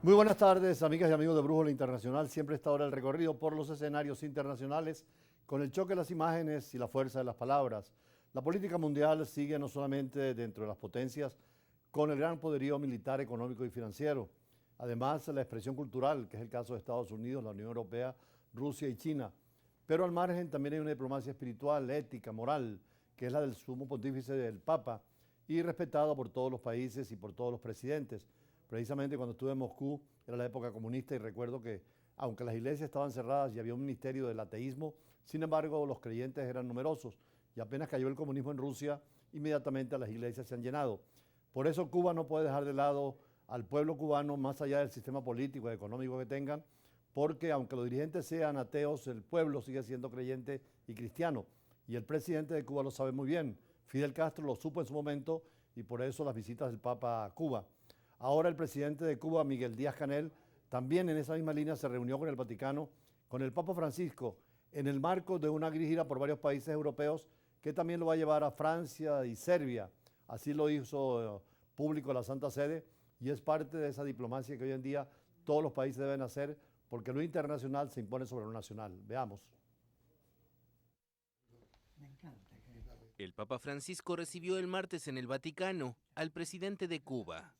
Muy buenas tardes, amigas y amigos de Brújula Internacional. Siempre está ahora el recorrido por los escenarios internacionales con el choque de las imágenes y la fuerza de las palabras. La política mundial sigue no solamente dentro de las potencias con el gran poderío militar, económico y financiero. Además, la expresión cultural, que es el caso de Estados Unidos, la Unión Europea, Rusia y China. Pero al margen también hay una diplomacia espiritual, ética, moral, que es la del sumo pontífice del Papa y respetado por todos los países y por todos los presidentes. Precisamente cuando estuve en Moscú, era la época comunista y recuerdo que aunque las iglesias estaban cerradas y había un ministerio del ateísmo, sin embargo los creyentes eran numerosos y apenas cayó el comunismo en Rusia, inmediatamente las iglesias se han llenado. Por eso Cuba no puede dejar de lado al pueblo cubano más allá del sistema político y económico que tengan, porque aunque los dirigentes sean ateos, el pueblo sigue siendo creyente y cristiano. Y el presidente de Cuba lo sabe muy bien. Fidel Castro lo supo en su momento y por eso las visitas del Papa a Cuba. Ahora el presidente de Cuba, Miguel Díaz-Canel, también en esa misma línea se reunió con el Vaticano, con el Papa Francisco, en el marco de una gira por varios países europeos que también lo va a llevar a Francia y Serbia. Así lo hizo público la Santa Sede y es parte de esa diplomacia que hoy en día todos los países deben hacer porque lo internacional se impone sobre lo nacional. Veamos. El Papa Francisco recibió el martes en el Vaticano al presidente de Cuba.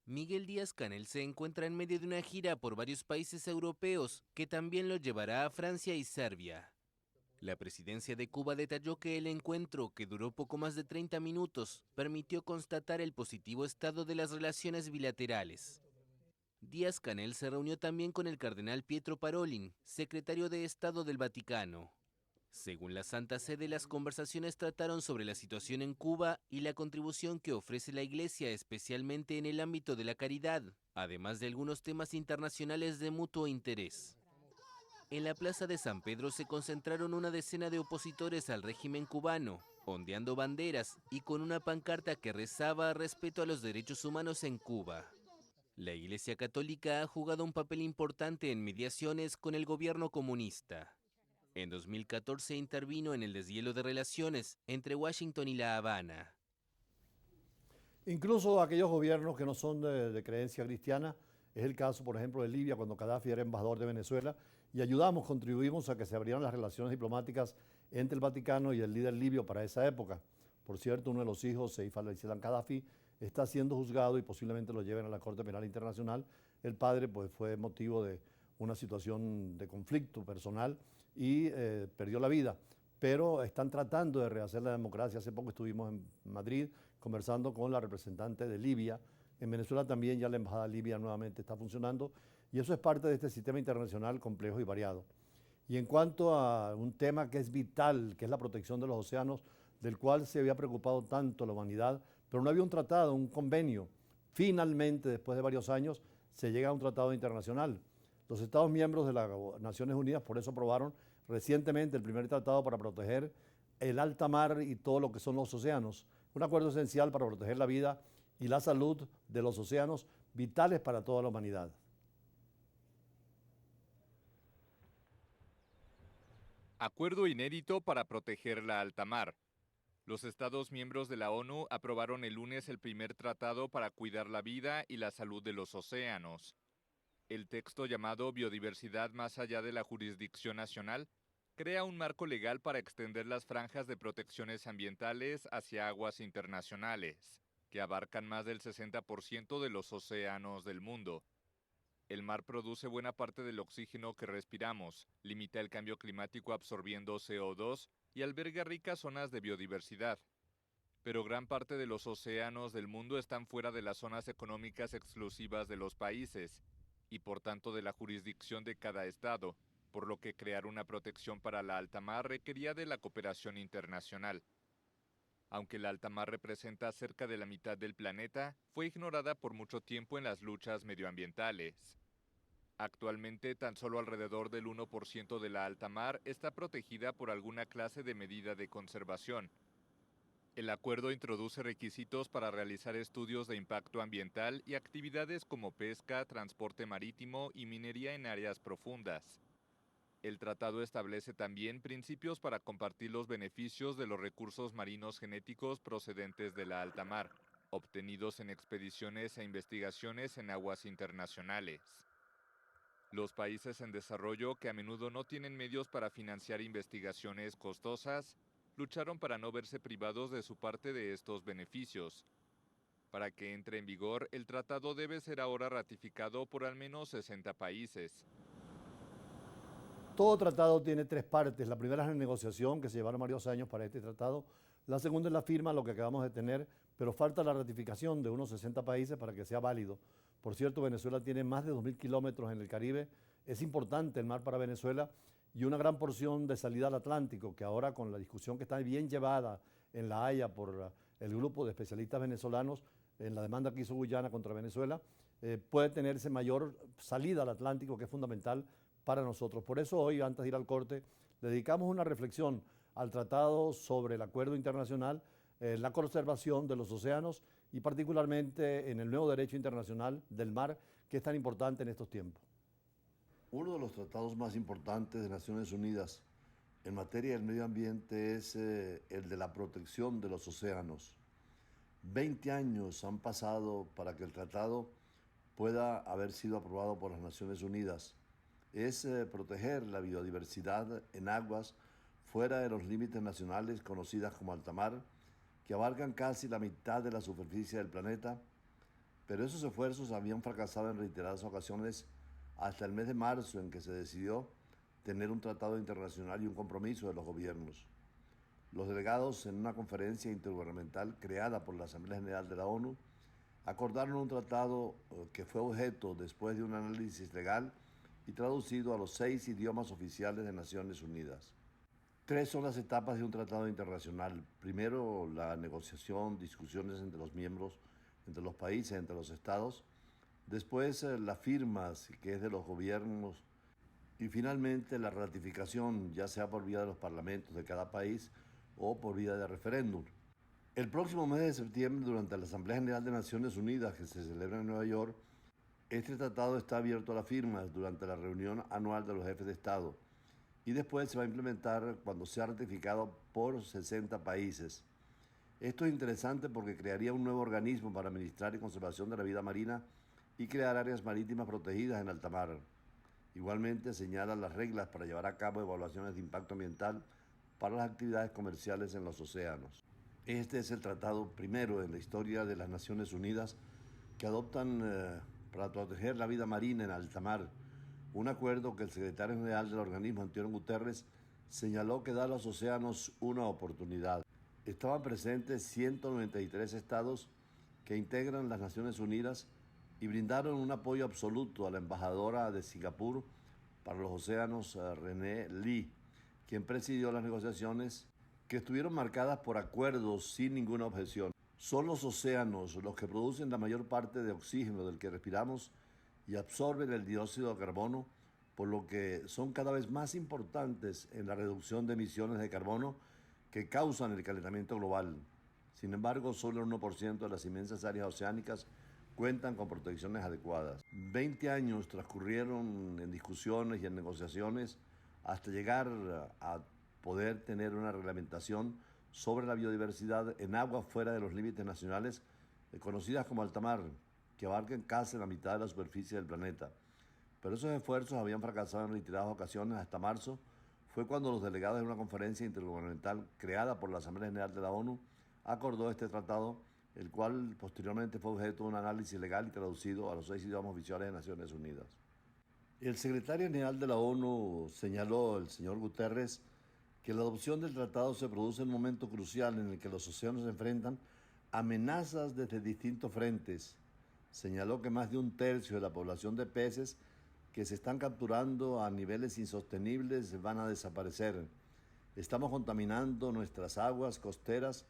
Miguel Díaz-Canel se encuentra en medio de una gira por varios países europeos que también lo llevará a Francia y Serbia. La presidencia de Cuba detalló que el encuentro, que duró poco más de 30 minutos, permitió constatar el positivo estado de las relaciones bilaterales. Díaz-Canel se reunió también con el cardenal Pietro Parolin, secretario de Estado del Vaticano. Según la Santa Sede, las conversaciones trataron sobre la situación en Cuba y la contribución que ofrece la Iglesia, especialmente en el ámbito de la caridad, además de algunos temas internacionales de mutuo interés. En la plaza de San Pedro se concentraron una decena de opositores al régimen cubano, ondeando banderas y con una pancarta que rezaba respeto a los derechos humanos en Cuba. La Iglesia Católica ha jugado un papel importante en mediaciones con el gobierno comunista. En 2014 intervino en el deshielo de relaciones entre Washington y La Habana. Incluso aquellos gobiernos que no son de creencia cristiana, es el caso, por ejemplo, de Libia, cuando Gaddafi era embajador de Venezuela, y ayudamos, contribuimos a que se abrieran las relaciones diplomáticas entre el Vaticano y el líder libio para esa época. Por cierto, uno de los hijos, Seif al-Islam Gaddafi, está siendo juzgado y posiblemente lo lleven a la Corte Penal Internacional. El padre pues, fue motivo de una situación de conflicto personal y perdió la vida, pero están tratando de rehacer la democracia. Hace poco estuvimos en Madrid conversando con la representante de Libia. En Venezuela también ya la embajada libia nuevamente está funcionando y eso es parte de este sistema internacional complejo y variado. Y en cuanto a un tema que es vital, que es la protección de los océanos, del cual se había preocupado tanto la humanidad, pero no había un tratado, un convenio. Finalmente, después de varios años, se llega a un tratado internacional. Los Estados miembros de las Naciones Unidas por eso aprobaron recientemente el primer tratado para proteger el alta mar y todo lo que son los océanos. Un acuerdo esencial para proteger la vida y la salud de los océanos, vitales para toda la humanidad. Acuerdo inédito para proteger la alta mar. Los Estados miembros de la ONU aprobaron el lunes el primer tratado para cuidar la vida y la salud de los océanos. El texto, llamado Biodiversidad más allá de la jurisdicción nacional, crea un marco legal para extender las franjas de protecciones ambientales hacia aguas internacionales, que abarcan más del 60% de los océanos del mundo. El mar produce buena parte del oxígeno que respiramos, limita el cambio climático absorbiendo CO2 y alberga ricas zonas de biodiversidad. Pero gran parte de los océanos del mundo están fuera de las zonas económicas exclusivas de los países y por tanto de la jurisdicción de cada estado, por lo que crear una protección para la alta mar requería de la cooperación internacional. Aunque la alta mar representa cerca de la mitad del planeta, fue ignorada por mucho tiempo en las luchas medioambientales. Actualmente, tan solo alrededor del 1% de la alta mar está protegida por alguna clase de medida de conservación. El acuerdo introduce requisitos para realizar estudios de impacto ambiental y actividades como pesca, transporte marítimo y minería en áreas profundas. El tratado establece también principios para compartir los beneficios de los recursos marinos genéticos procedentes de la alta mar. obtenidos en expediciones e investigaciones en aguas internacionales. Los países en desarrollo, que a menudo no tienen medios para financiar investigaciones costosas, lucharon para no verse privados de su parte de estos beneficios. Para que entre en vigor, el tratado debe ser ahora ratificado por al menos 60 países. Todo tratado tiene tres partes. La primera es la negociación, que se llevaron varios años para este tratado. La segunda es la firma, lo que acabamos de tener, pero falta la ratificación de unos 60 países para que sea válido. Por cierto, Venezuela tiene más de 2.000 kilómetros en el Caribe. Es importante el mar para Venezuela y una gran porción de salida al Atlántico, que ahora con la discusión que está bien llevada en La Haya por el grupo de especialistas venezolanos en la demanda que hizo Guyana contra Venezuela, puede tenerse mayor salida al Atlántico, que es fundamental para nosotros. Por eso hoy, antes de ir al corte, le dedicamos una reflexión al tratado sobre el acuerdo internacional, la conservación de los océanos y particularmente en el nuevo derecho internacional del mar, que es tan importante en estos tiempos. Uno de los tratados más importantes de Naciones Unidas en materia del medio ambiente es el de la protección de los océanos. 20 años han pasado para que el tratado pueda haber sido aprobado por las Naciones Unidas. Es proteger la biodiversidad en aguas fuera de los límites nacionales conocidas como alta mar, que abarcan casi la mitad de la superficie del planeta, pero esos esfuerzos habían fracasado en reiteradas ocasiones hasta el mes de marzo, en que se decidió tener un tratado internacional y un compromiso de los gobiernos. Los delegados, en una conferencia intergubernamental creada por la Asamblea General de la ONU, acordaron un tratado que fue objeto, después de un análisis legal, y traducido a los 6 idiomas oficiales de Naciones Unidas. 3 son las etapas de un tratado internacional. Primero, la negociación, discusiones entre los miembros, entre los países, entre los estados. Después, las firmas, que es de los gobiernos. Y finalmente, la ratificación, ya sea por vía de los parlamentos de cada país o por vía de referéndum. El próximo mes de septiembre, durante la Asamblea General de Naciones Unidas, que se celebra en Nueva York, este tratado está abierto a las firmas durante la reunión anual de los jefes de Estado y después se va a implementar cuando sea ratificado por 60 países. Esto es interesante porque crearía un nuevo organismo para administrar y conservación de la vida marina y crear áreas marítimas protegidas en alta mar. Igualmente señala las reglas para llevar a cabo evaluaciones de impacto ambiental para las actividades comerciales en los océanos. Este es el tratado primero en la historia de las Naciones Unidas que adoptan para proteger la vida marina en alta mar, un acuerdo que el secretario general del organismo, Antonio Guterres, señaló que da a los océanos una oportunidad. Estaban presentes 193 estados que integran las Naciones Unidas y brindaron un apoyo absoluto a la embajadora de Singapur para los océanos, René Lee, quien presidió las negociaciones que estuvieron marcadas por acuerdos sin ninguna objeción. Son los océanos los que producen la mayor parte de oxígeno del que respiramos y absorben el dióxido de carbono, por lo que son cada vez más importantes en la reducción de emisiones de carbono que causan el calentamiento global. Sin embargo, solo el 1% de las inmensas áreas oceánicas cuentan con protecciones adecuadas. 20 años transcurrieron en discusiones y en negociaciones hasta llegar a poder tener una reglamentación sobre la biodiversidad en aguas fuera de los límites nacionales, conocidas como alta mar, que abarcan casi la mitad de la superficie del planeta. Pero esos esfuerzos habían fracasado en reiteradas ocasiones. Hasta marzo fue cuando los delegados de una conferencia intergubernamental creada por la Asamblea General de la ONU acordó este tratado, el cual posteriormente fue objeto de un análisis legal y traducido a los 6 idiomas oficiales de Naciones Unidas. El secretario general de la ONU señaló, el señor Guterres, que la adopción del tratado se produce en un momento crucial en el que los océanos enfrentan amenazas desde distintos frentes. Señaló que más de un tercio de la población de peces que se están capturando a niveles insostenibles van a desaparecer. Estamos contaminando nuestras aguas costeras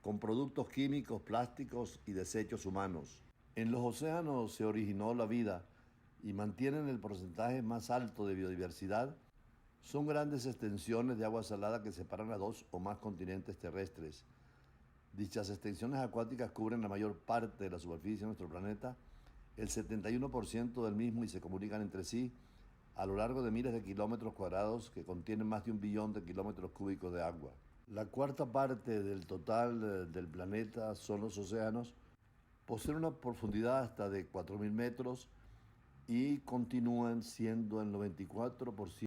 con productos químicos, plásticos y desechos humanos. En los océanos se originó la vida y mantienen el porcentaje más alto de biodiversidad. Son grandes extensiones de agua salada que separan a 2 o más continentes terrestres. Dichas extensiones acuáticas cubren la mayor parte de la superficie de nuestro planeta, el 71% del mismo, y se comunican entre sí a lo largo de miles de kilómetros cuadrados que contienen más de 1 billón de kilómetros cúbicos de agua. La cuarta parte del total del planeta son los océanos, poseen una profundidad hasta de 4.000 metros y continúan siendo el 94%